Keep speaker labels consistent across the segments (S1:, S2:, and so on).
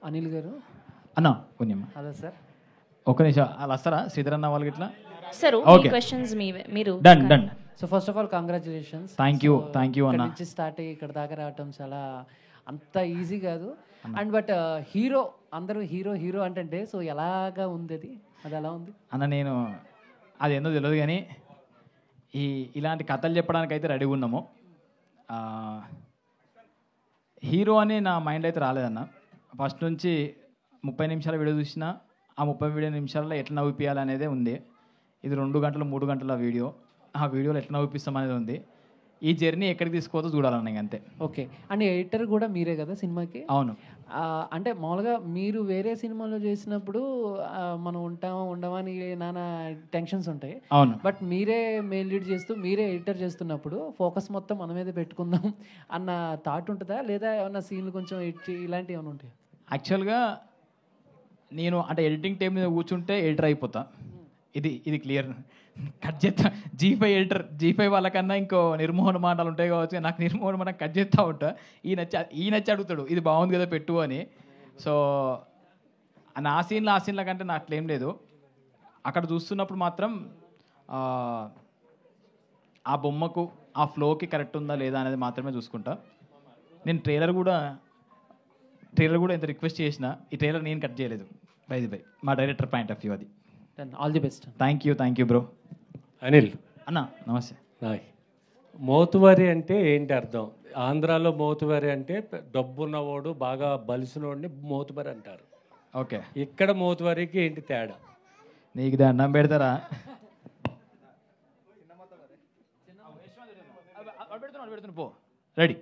S1: అనిల్ గారు.
S2: అన్న కొంచెం
S1: అదే సార్.
S2: ఒక నిమిషం అలా వస్తారా శ్రీధర్ అన్న వాళ్ళకి ఇట్లా
S3: సార్
S2: ఓకే
S3: క్వశ్చన్స్ మీరు
S2: done done
S1: so first of all congratulations.
S2: Thank you అన్న.
S1: నుంచి స్టార్ట్ అయ్యి ఇక్కడ దాకా రావటం చాలా అంత ఈజీ కాదు. అండ్ బట్ హీరో అందరూ హీరో హీరో అంటే సో ఎలాగా ఉంది అది ఎలా ఉంది
S2: అన్న? నేను అది ఏందో తెలియదు కానీ ఇలాంటి కథలు చెప్పడానికి అయితే రెడీగా ఉన్నాము. హీరో అని నా మైండ్ అయితే రాలేదన్న. ఫస్ట్ నుంచి 30 నిమిషాల వీడియో చూసినా ఆ 30 నిమిషాలలో ఎట్లా నవ్విపియాలనేదే ఉంది. ఇది 2 గంటలు 3 గంటల వీడియో. ఆ వీడియోలో ఎట్లా నవ్విపిస్తాం అనేది ఉంది. ఈ జర్నీ ఎక్కడికి తీసుకోవద్దో చూడాలన్న అంతే.
S1: ఓకే. అండ్ ఎడిటర్ కూడా మీరే కదా సినిమాకి?
S2: అవును.
S1: అంటే మామూలుగా మీరు వేరే సినిమాలో చేసినప్పుడు మనం ఉండమని నానా టెన్షన్స్ ఉంటాయి.
S2: అవును.
S1: బట్ మీరే మెయిల్ లీడ్ చేస్తూ మీరే ఎడిటర్ చేస్తున్నప్పుడు ఫోకస్ మొత్తం మన మీద పెట్టుకుందాం అన్న థాట్ ఉంటుందా, లేదా ఏమన్నా సీన్లు కొంచెం ఇలాంటివి ఏమైనా ఉంటాయి?
S2: యాక్చువల్గా నేను అంటే ఎడిటింగ్ టైం మీద కూర్చుంటే ఎడిటర్ అయిపోతా. ఇది క్లియర్. కట్ చేస్తా. G5 ఎడిటర్, G5 వాళ్ళకన్నా ఇంకో నిర్మోహన మాటలు ఉంటాయి కావచ్చు. నాకు నిర్మోహన మాట కట్ చేస్తూ ఉంటా. ఈయనచ్చి అడుగుతాడు ఇది బాగుంది కదా పెట్టు అని. సో ఆ సీన్ల కంటే నాకు అట్లేం లేదు. అక్కడ చూస్తున్నప్పుడు మాత్రం ఆ బొమ్మకు ఆ ఫ్లోకి కరెక్ట్ ఉందా లేదా అనేది మాత్రమే చూసుకుంటా. నేను ట్రైలర్ కూడా ఎంత రిక్వెస్ట్ చేసినా ఈ ట్రైలర్ నేను కట్ చేయలేదు. బై మా డైరెక్టర్ పాయింట్ ఆఫ్ వ్యూ అది.
S1: All the best.
S2: Thank you bro.
S4: Anil
S2: అన్న నమస్తే.
S4: మోతువారి అంటే ఏంటి అర్థం? ఆంధ్రాలో మోతువారి అంటే డబ్బున్నవాడు బాగా బలిసినోడిని మోతువారి అంటారు.
S2: ఓకే.
S4: ఇక్కడ మోతువారికి ఏంటి తేడా?
S2: నీకు దండం పెడతారా? పో రెడీ.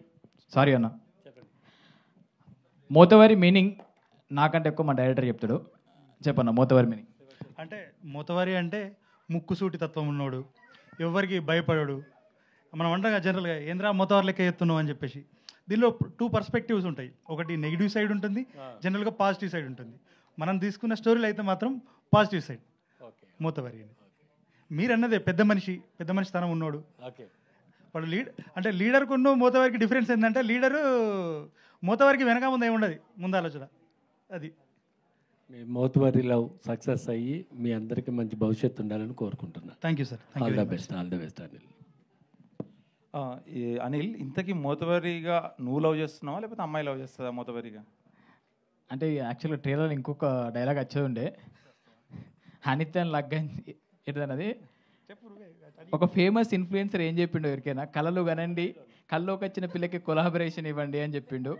S2: సారీ అన్న. మోతవారి మీనింగ్ నాకంటే ఎక్కువ మా డైరెక్టర్ చెప్తాడు. చెప్పన్న మోతవారి మీనింగ్.
S5: అంటే మోతవారి అంటే ముక్కుసూటి తత్వం ఉన్నోడు, ఎవరికి భయపడాడు. మనం అంటాం జనరల్గా ఏంద్రా మోతవారి లెక్క ఎత్తున్నావు అని చెప్పేసి. దీనిలో 2 పర్స్పెక్టివ్స్ ఉంటాయి. ఒకటి నెగిటివ్ సైడ్ ఉంటుంది, జనరల్గా పాజిటివ్ సైడ్ ఉంటుంది. మనం తీసుకున్న స్టోరీలు అయితే మాత్రం పాజిటివ్ సైడ్ మోతవారి అని. మీరు అన్నదే పెద్ద మనిషి స్థానం ఉన్నోడు. వాడు అంటే లీడర్కు మోతవారికి డిఫరెన్స్ ఏంటంటే లీడరు మోతవారికి వెనక ముందు ఏమి ఉండదు, ముందు ఆలోచన అది.
S4: మీ మోతువారి లవ్ సక్సెస్ అయ్యి మీ అందరికీ మంచి భవిష్యత్తు ఉండాలని కోరుకుంటున్నాను.
S5: Thank you sir.
S4: All the best Anil.
S6: Anil, ఇంతకీ మోతవారిగా నువ్వు లవ్ చేస్తున్నావా లేకపోతే అమ్మాయి లవ్ చేస్తుందా మోతవారిగా?
S2: అంటే యాక్చువల్గా ట్రైలర్ ఇంకొక డైలాగ్ వచ్చేది ఉండే, అనితన్ లగ్గన్ ఏంటన్నది. ఒక ఫేమస్ ఇన్ఫ్లుయెన్సర్ ఏం చెప్పిండు ఎవరికైనా, కళలు కనండి, కళ్ళలోకి వచ్చిన పిల్లకి కొలాబరేషన్ ఇవ్వండి అని చెప్పిండు.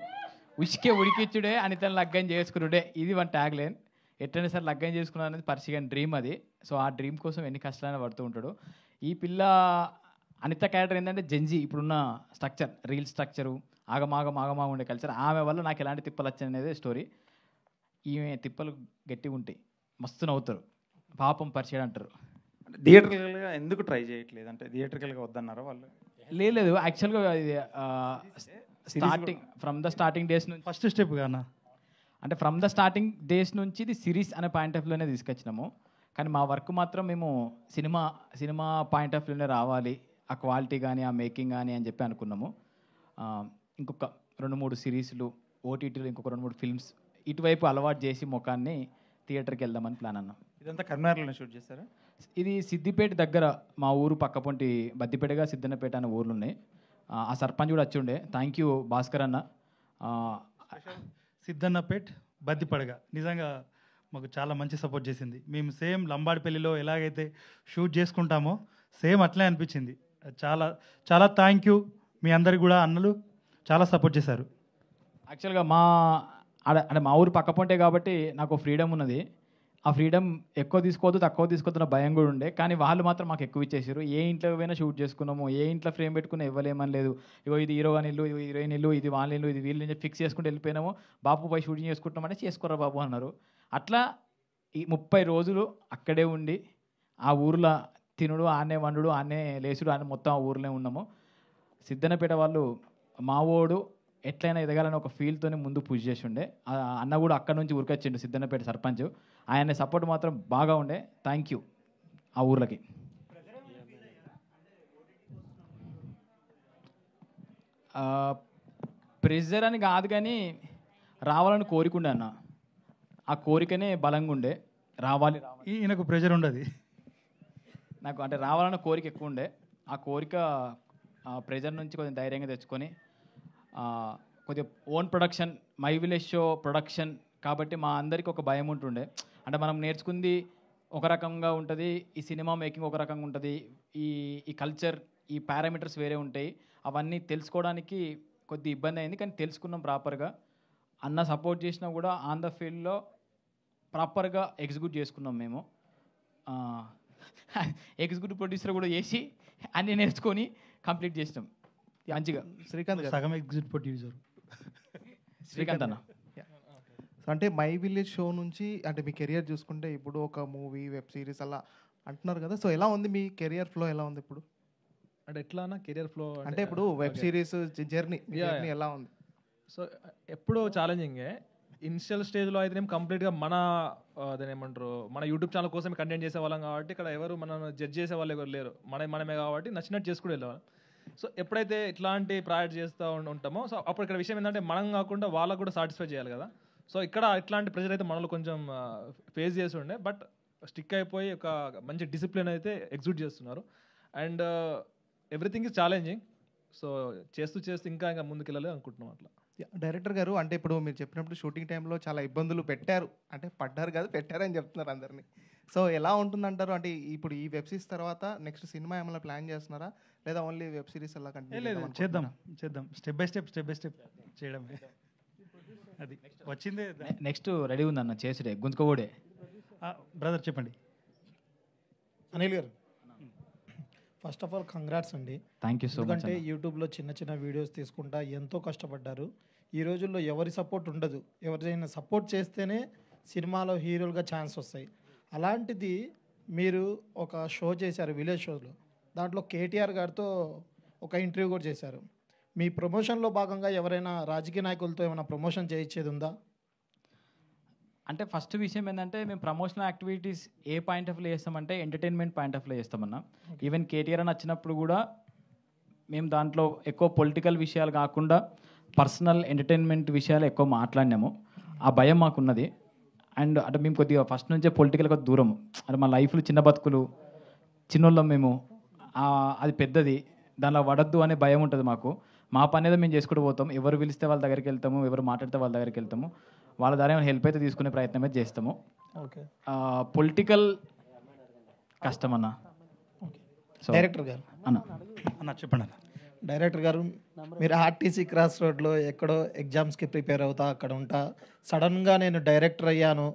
S2: ఉసికే ఉడికిచ్చుడే అనితను లగ్గం చేసుకున్నాడే, ఇది వన్ ట్యాగ్ లైన్. ఎట్లయినా సరే లగ్గం చేసుకున్నాడు అనేది పర్సిగన్ డ్రీమ్ అది. సో ఆ డ్రీమ్ కోసం ఎన్ని కష్టాలైనా పడుతూ ఉంటాడు. ఈ పిల్ల అనిత క్యారెక్టర్ ఏంటంటే జెన్జీ, ఇప్పుడున్న స్ట్రక్చర్, రీల్ స్ట్రక్చరు, ఆగమాగ ఉండే కల్చర్, ఆమె వల్ల నాకు ఎలాంటి తిప్పలు వచ్చాయి అనేది స్టోరీ. ఈమె తిప్పలు గట్టిగా ఉంటాయి, మస్తు నవ్వుతారు, పాపం పరిచయం అంటారు.
S6: థియేటర్గా ఎందుకు ట్రై చేయట్లేదు? అంటే థియేటర్గా వద్దన్నారా వాళ్ళు?
S2: లేదు యాక్చువల్గా ఇది starting from the starting days నుంచి
S5: ఫస్ట్ స్టెప్ గానా,
S2: అంటే ఫ్రమ్ ద స్టార్టింగ్ డేస్ నుంచి ఇది సిరీస్ అనే పాయింట్ ఆఫ్ వ్యూలోనే తీసుకొచ్చినాము. కానీ మా వర్క్ మాత్రం మేము సినిమా పాయింట్ ఆఫ్ వ్యూలోనే రావాలి, ఆ క్వాలిటీ కానీ ఆ మేకింగ్ కానీ అని చెప్పి అనుకున్నాము. ఇంకొక 2-3 సిరీస్లు, ఓటీటీలు ఇంకొక 2-3 ఫిల్మ్స్ ఇటువైపు అలవాటు చేసి ముఖాన్ని థియేటర్కి వెళ్దామని ప్లాన్ అన్నాం.
S6: ఇదంతా కర్నాటకలో షూట్ చేస్తారా?
S2: ఇది సిద్దిపేట దగ్గర, మా ఊరు పక్కపొంటి బద్దిపేటగా సిద్దన్నపేట అనే ఊర్లు ఉన్నాయి. ఆ సర్పంచ్ కూడా వచ్చి ఉండే. థ్యాంక్ యూ భాస్కర్ అన్న.
S5: సిద్దన్నపేట్ బద్దిపడగ నిజంగా మాకు చాలా మంచి సపోర్ట్ చేసింది. మేము సేమ్ లంబాడిపల్లిలో ఎలాగైతే షూట్ చేసుకుంటామో సేమ్ అట్లే అనిపించింది. చాలా చాలా థ్యాంక్ యూ. మీ అందరికి కూడా అన్నలు చాలా సపోర్ట్ చేశారు.
S2: యాక్చువల్గా అంటే మా ఊరు పక్కపొంటే కాబట్టి నాకు ఫ్రీడమ్ ఉన్నది. ఆ ఫ్రీడమ్ ఎక్కువ తీసుకోవద్దు తక్కువ తీసుకోవద్దు నా భయం కూడా ఉండే. కానీ వాళ్ళు మాత్రం మాకు ఎక్కువ ఇచ్చేసారు. ఏ ఇంట్లో పోయినా షూట్ చేసుకున్నాము, ఏ ఇంట్లో ఫ్రేమ్ పెట్టుకున్నా ఇవ్వలేమని లేదు. ఇగో ఇది హీరో అని ఇల్లు, ఇది హీరోయిన్ ఇల్లు, ఇది వాళ్ళ ఇల్లు, ఇది వీళ్ళు ఫిక్స్ చేసుకుంటూ వెళ్ళిపోయినాము. బాబు పోయి షూటింగ్ చేసుకుంటామంటే చేసుకోరా బాబు అన్నారు. అట్లా ఈ 30 రోజులు అక్కడే ఉండి ఆ ఊర్లో తినుడు, ఆనే వండుడు, ఆనే లేచుడు, ఆనే మొత్తం ఆ ఊర్లో ఉన్నాము. సిద్దన్నపేట వాళ్ళు మావోడు ఎట్లయినా ఎదగాలని ఒక ఫీల్తోనే ముందు పుష్ చేసి ఉండే. అన్న కూడా అక్కడ నుంచి ఉరికొచ్చిండు సిద్దన్నపేట సర్పంచ్. ఆయన సపోర్ట్ మాత్రం బాగా ఉండే. థ్యాంక్ యూ ఆ ఊర్లకి. ప్రెజర్ అని కాదు కానీ రావాలని కోరికుండే అన్న. ఆ కోరికనే బలంగా ఉండే రావాలి
S5: ఈయనకు ప్రెషర్ ఉండదు.
S2: నాకు అంటే రావాలన్న కోరిక ఎక్కువ ఉండే. ఆ కోరిక ప్రెజర్ నుంచి కొంచెం ధైర్యంగా తెచ్చుకొని కొద్దిగా own production, my village show production కాబట్టి మా అందరికీ ఒక భయం ఉంటుండే. అంటే మనం నేర్చుకుంది ఒక రకంగా ఉంటుంది, ఈ సినిమా మేకింగ్ ఒక రకంగా ఉంటుంది, ఈ కల్చర్, ఈ పారామీటర్స్ వేరే ఉంటాయి. అవన్నీ తెలుసుకోవడానికి కొద్ది ఇబ్బంది అయింది, కానీ తెలుసుకున్నాం ప్రాపర్గా. అన్న సపోర్ట్ చేసినా కూడా ఆన్ ద ఫీల్డ్లో ప్రాపర్గా ఎగ్జిక్యూట్ చేసుకున్నాం మేము. ఎగ్జిక్యూటివ్ ప్రొడ్యూసర్ కూడా చేసి అన్నీ నేర్చుకొని కంప్లీట్ చేసినాం మంచిగా.
S3: శ్రీకాంత్ గారు,
S5: సగం ఎగ్జిట్ ప్రొడ్యూసర్
S2: శ్రీకాంత్ అన్న.
S3: అంటే మై విలేజ్ షో నుంచి అంటే మీ కెరియర్ చూసుకుంటే ఇప్పుడు ఒక మూవీ, వెబ్ సిరీస్ అలా అంటున్నారు కదా, సో ఎలా ఉంది మీ కెరియర్ ఫ్లో, ఎలా ఉంది ఇప్పుడు?
S7: అంటే ఎట్లా కెరియర్ ఫ్లో
S3: అంటే ఇప్పుడు వెబ్ సిరీస్ జర్నీ ఎలా ఉంది?
S7: సో ఎప్పుడూ ఛాలెంజింగే. ఇనిషియల్ స్టేజ్లో అయితే కంప్లీట్గా మన అదేమంటారు మన యూట్యూబ్ ఛానల్ కోసం కంటెంట్ చేసేవాళ్ళం కాబట్టి ఇక్కడ ఎవరు మనం జడ్జ్ చేసే వాళ్ళు ఎవరు లేరు, మనమే కాబట్టి నచ్చినట్టు చేసుకుని వెళ్ళేవాళ్ళం. సో ఎప్పుడైతే ఇట్లాంటి ప్రాజెక్ట్ చేస్తూ ఉంటామో సో అప్పుడు ఇక్కడ విషయం ఏంటంటే మనం కాకుండా వాళ్ళకు కూడా సాటిస్ఫై చేయాలి కదా. సో ఇక్కడ ఇట్లాంటి ప్రెజర్ అయితే మనలో కొంచెం ఫేస్ చేసి ఉండే, బట్ స్టిక్ అయిపోయి ఒక మంచి డిసిప్లిన్ అయితే ఎగ్జిక్యూట్ చేస్తున్నారు. And everything is challenging. So చేస్తూ ఇంకా ముందుకెళ్ళాలి అనుకుంటున్నాం అట్లా.
S3: డైరెక్టర్ గారు, అంటే ఇప్పుడు మీరు చెప్పినప్పుడు షూటింగ్ టైంలో చాలా ఇబ్బందులు పెట్టారు, అంటే పడ్డారు కాదు పెట్టారని చెప్తున్నారు అందరినీ. సో ఎలా ఉంటుందంటారు? అంటే ఇప్పుడు ఈ వెబ్ సిరీస్ తర్వాత నెక్స్ట్ సినిమా ఏమైనా ప్లాన్ చేస్తున్నారా, లేదా ఓన్లీ వెబ్ సిరీస్ అలా కంటిన్యూ?
S5: లేదు, చేద్దాం స్టెప్ బై స్టెప్ చేయడమే. అది వచ్చిందే.
S2: నెక్స్ట్ రెడీ ఉందన్న చేసుడే గుంజుకోడే.
S5: బ్రదర్ చెప్పండి.
S8: అనిల్ గారు, ఫస్ట్ ఆఫ్ ఆల్ కంగ్రాట్స్ అండి.
S2: Thank you so much.
S8: ఎందుకంటే యూట్యూబ్లో చిన్న వీడియోస్ తీసుకుంటా ఎంతో కష్టపడ్డారు. ఈ రోజుల్లో ఎవరి సపోర్ట్ ఉండదు, ఎవరైనా సపోర్ట్ చేస్తేనే సినిమాలో హీరోలుగా ఛాన్స్ వస్తాయి. అలాంటిది మీరు ఒక షో చేశారు విలేజ్ షోలో, దాంట్లో కేటీఆర్ గారితో ఒక ఇంటర్వ్యూ కూడా చేశారు. మీ ప్రమోషన్లో భాగంగా ఎవరైనా రాజకీయ నాయకులతో ఏమైనా ప్రమోషన్ చేయించేది ఉందా?
S2: అంటే ఫస్ట్ విషయం ఏంటంటే మేము promotional activities A point of లో చేస్తామంటే ఎంటర్టైన్మెంట్ పాయింట్ ఆఫ్ లో చేస్తామన్నా. ఈవెన్ కేటీఆర్ అని వచ్చినప్పుడు కూడా మేము దాంట్లో ఎక్కువ పొలిటికల్ విషయాలు కాకుండా పర్సనల్ ఎంటర్టైన్మెంట్ విషయాలు ఎక్కువ మాట్లాడినాము. ఆ భయం మాకున్నది. అండ్ అంటే మేము కొద్దిగా ఫస్ట్ నుంచే పొలిటికల్ కొద్ది దూరం, అంటే మా లైఫ్లో చిన్న బతుకులు, చిన్నోళ్ళం మేము, అది పెద్దది, దానిలో పడద్దు అనే భయం ఉంటుంది మాకు. మా పని ఏదో మేము చేసుకుంటూ పోతాం. ఎవరు పిలిస్తే వాళ్ళ దగ్గరికి వెళ్తాము, ఎవరు మాట్లాడితే వాళ్ళ దగ్గరికి వెళ్తాము, వాళ్ళ ద్వారా ఏమైనా హెల్ప్ అయితే తీసుకునే ప్రయత్నం అయితే చేస్తాము.
S8: ఓకే,
S2: పొలిటికల్ కష్టం అన్న.
S8: డైరెక్టర్ గారు
S5: అన్న చెప్పండి అన్న.
S8: డైరెక్టర్ గారు, మీరు ఆర్టీసీ క్రాస్ రోడ్లో ఎక్కడో ఎగ్జామ్స్కి ప్రిపేర్ అవుతా అక్కడ ఉంటా, సడన్గా నేను డైరెక్టర్ అయ్యాను,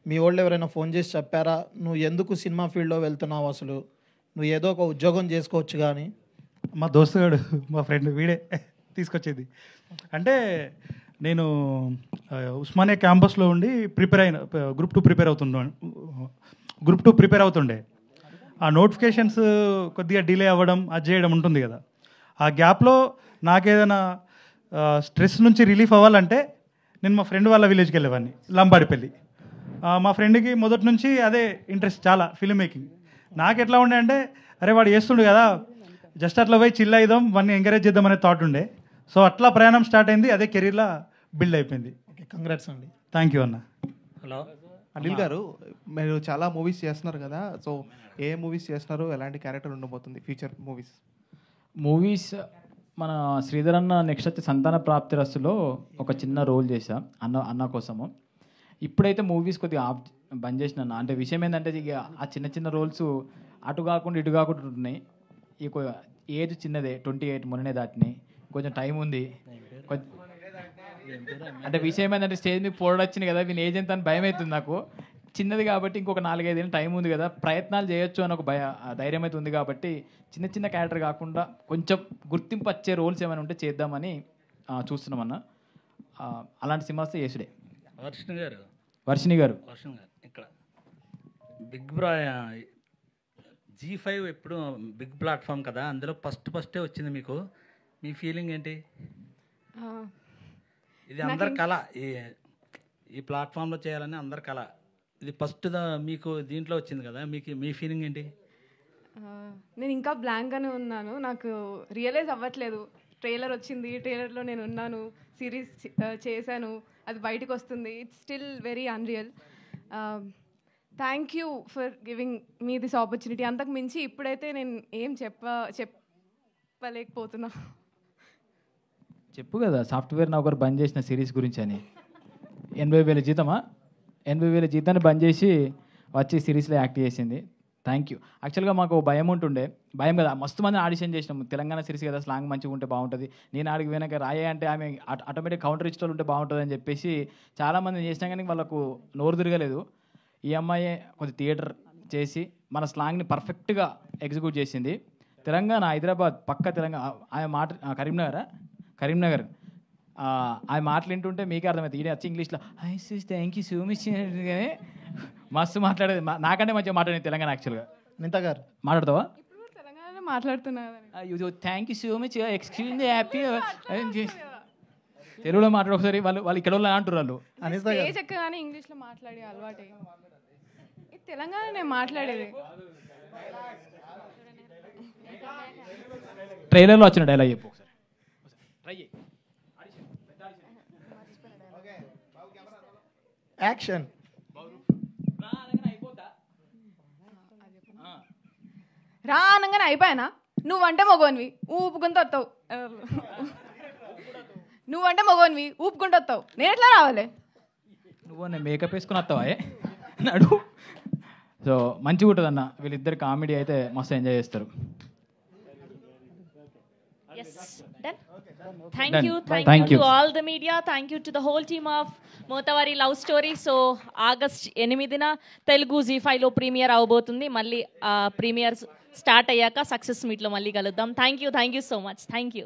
S8: మీ వాళ్ళు ఎవరైనా ఫోన్ చేసి చెప్పారా నువ్వు ఎందుకు సినిమా ఫీల్డ్లో వెళ్తున్నావు, అసలు నువ్వు ఏదో ఒక ఉద్యోగం చేసుకోవచ్చు కానీ?
S5: మా దోస్తుగాడు, మా ఫ్రెండ్ వీడే తీసుకొచ్చేది. అంటే నేను ఉస్మానియా క్యాంపస్లో ఉండి గ్రూప్ 2 ప్రిపేర్ అవుతుండే. ఆ నోటిఫికేషన్స్ కొద్దిగా డిలే అవ్వడం, అది చేయడం ఉంటుంది కదా. ఆ గ్యాప్లో నాకేదైనా స్ట్రెస్ నుంచి రిలీఫ్ అవ్వాలంటే నేను మా ఫ్రెండ్ వాళ్ళ విలేజ్కి వెళ్ళేవాడిని, లంబాడిపల్లి. మా ఫ్రెండ్కి మొదటి నుంచి అదే ఇంట్రెస్ట్ చాలా, ఫిల్మ్ మేకింగ్. నాకు ఎట్లా ఉండే అంటే, అరే వాడు చేస్తుండే కదా, జస్ట్ అట్లా పోయి చిల్ అయిదాం, వాడిని ఎంకరేజ్ చేద్దాం అనే థాట్ ఉండే. సో అట్లా ప్రయాణం స్టార్ట్ అయింది, అదే కెరీర్లో బిల్డ్ అయిపోయింది.
S8: ఓకే, కంగ్రాట్స్ అండి.
S5: థ్యాంక్ యూ అన్న.
S4: హలో
S3: అనిల్ గారు, మీరు చాలా మూవీస్ చేస్తున్నారు కదా, సో ఏ మూవీస్ చేస్తున్నారు, ఎలాంటి క్యారెక్టర్ ఉండబోతుంది ఫ్యూచర్ మూవీస్?
S2: మన శ్రీధర్ అన్న నెక్స్ట్ వచ్చి సంతాన ప్రాప్తి రస్తులో ఒక చిన్న రోల్ చేశా అన్న కోసము. ఇప్పుడైతే మూవీస్ కొద్దిగా బంద్ చేసిన అన్న. అంటే విషయం ఏంటంటే ఇక ఆ చిన్న రోల్స్ అటు కాకుండా ఇటు కాకుండా ఉంటున్నాయి. ఇక ఏజ్ చిన్నదే, 28 మొన్ననే దాటినాయి, కొంచెం టైం ఉంది. అంటే విషయం ఏంటంటే స్టేజ్ మీద పోడొచ్చింది కదా, వీని ఏజ్ ఎంత అని భయం అవుతుంది నాకు. చిన్నది కాబట్టి ఇంకొక 4-5 ఏళ్ళు టైం ఉంది కదా, ప్రయత్నాలు చేయొచ్చు అని ఒక ధైర్యం అయితే ఉంది. కాబట్టి చిన్న క్యారెక్టర్ కాకుండా కొంచెం గుర్తింపు వచ్చే రోల్స్ ఏమైనా ఉంటే చేద్దామని చూస్తున్నామన్న. అలాంటి సినిమాస్ చేసుడే. వర్షిణి గారు
S9: ఇక్కడ బిగ్ బ్రా G5 ఎప్పుడు బిగ్ ప్లాట్ఫామ్ కదా, అందులో ఫస్టే వచ్చింది మీకు. మీ ఫీలింగ్ ఏంటి? ఇది అందరి కళ, ఈ ప్లాట్ఫామ్లో చేయాలని అందరి కళ. ఇది ఫస్ట్ మీకు దీంట్లో వచ్చింది కదా, మీ ఫీలింగ్ ఏంటి?
S10: నేను ఇంకా బ్లాంక్గానే ఉన్నాను, నాకు రియలైజ్ అవ్వట్లేదు. ట్రైలర్ వచ్చింది, ట్రైలర్లో నేను ఉన్నాను, సిరీస్ చేశాను, అది బయటకు వస్తుంది. It's still very unreal. Thank you for giving me this opportunity. అంతకు మించి ఇప్పుడైతే నేను ఏం చెప్పలేకపోతున్నా.
S2: చెప్పు కదా సాఫ్ట్వేర్ నౌకర్ బంద్ చేసిన సిరీస్ గురించి అని. 80,000 జీతమా? 80,000 జీతాన్ని బంద్ చేసి వచ్చి సిరీస్లో యాక్ట్ చేసింది. Thank you. యాక్చువల్గా మాకు భయం ఉంటుండే, భయం కదా, మస్తు మంది ఆడిషన్ చేసినాము. తెలంగాణ సిరీస్ కదా, స్లాంగ్ మంచిగా ఉంటే బాగుంటుంది, నేను ఆడికి వెనక రాయే అంటే ఆమె ఆటోమేటిక్ కౌంటర్ ఇచ్చేవాళ్ళు ఉంటే బాగుంటుంది అని చెప్పేసి చాలామంది చేసినా కానీ వాళ్ళకు నోరు తిరగలేదు. ఈ అమ్మాయి కొద్ది థియేటర్ చేసి మన స్లాంగ్ని పర్ఫెక్ట్గా ఎగ్జిక్యూట్ చేసింది. తెలంగాణ, హైదరాబాద్ పక్క తెలంగాణ. ఆమె మాట కరీంనగర్ ఆమె మాటలు వింటుంటే మీకే అర్థమవుతుంది. ఈడ వచ్చి ఇంగ్లీష్లో I sees thank you so much కానీ మస్తు మాట్లాడేది. నాకంటే మంచిగా మాట్లాడేది తెలంగాణ. యాక్చువల్గా
S8: నింత గారు
S2: మాట్లాడతావా?
S10: తెలంగాణలో మాట్లాడుతున్నారు.
S2: Thank you so much, excuse happy. తెలుగులో మాట్లాడు ఒకసారి. వాళ్ళు ఇక్కడ వాళ్ళు అంటారు. వాళ్ళు
S10: స్టేజ్ ఎక్కగానే ఇంగ్లీష్లో మాట్లాడే అలవాటే. ఇది తెలంగాణ నేను మాట్లాడేది.
S2: ట్రైలర్లో వచ్చిన డైలాగ్ చెప్పు ఒకసారి.
S8: యాక్షన్.
S10: రా అనగానే అయిపోయానా? నువ్వంటే మగోనివి ఊపుకుంటూ వస్తావు. నువ్వంటే మగోనివి ఊపుకుంటూ వస్తావు, నేను ఎట్లా రావాలి?
S2: నువ్వు మేకప్ వేసుకుని వస్తావా నడు. సో మంచిగా ఉంటుంది అన్న. వీళ్ళిద్దరు కామెడీ అయితే మస్తు ఎంజాయ్ చేస్తారు.
S11: Thank you to all the media. Thank you to the whole team of Motavari Love Story. So August 8న Telugu ZEE5 లో ప్రీమియర్ అవబోతుంది. మళ్ళీ ప్రీమియర్ స్టార్ట్ అయ్యాక సక్సెస్ మీట్లో మళ్ళీ కలుద్దాం. Thank you so much. Thank you.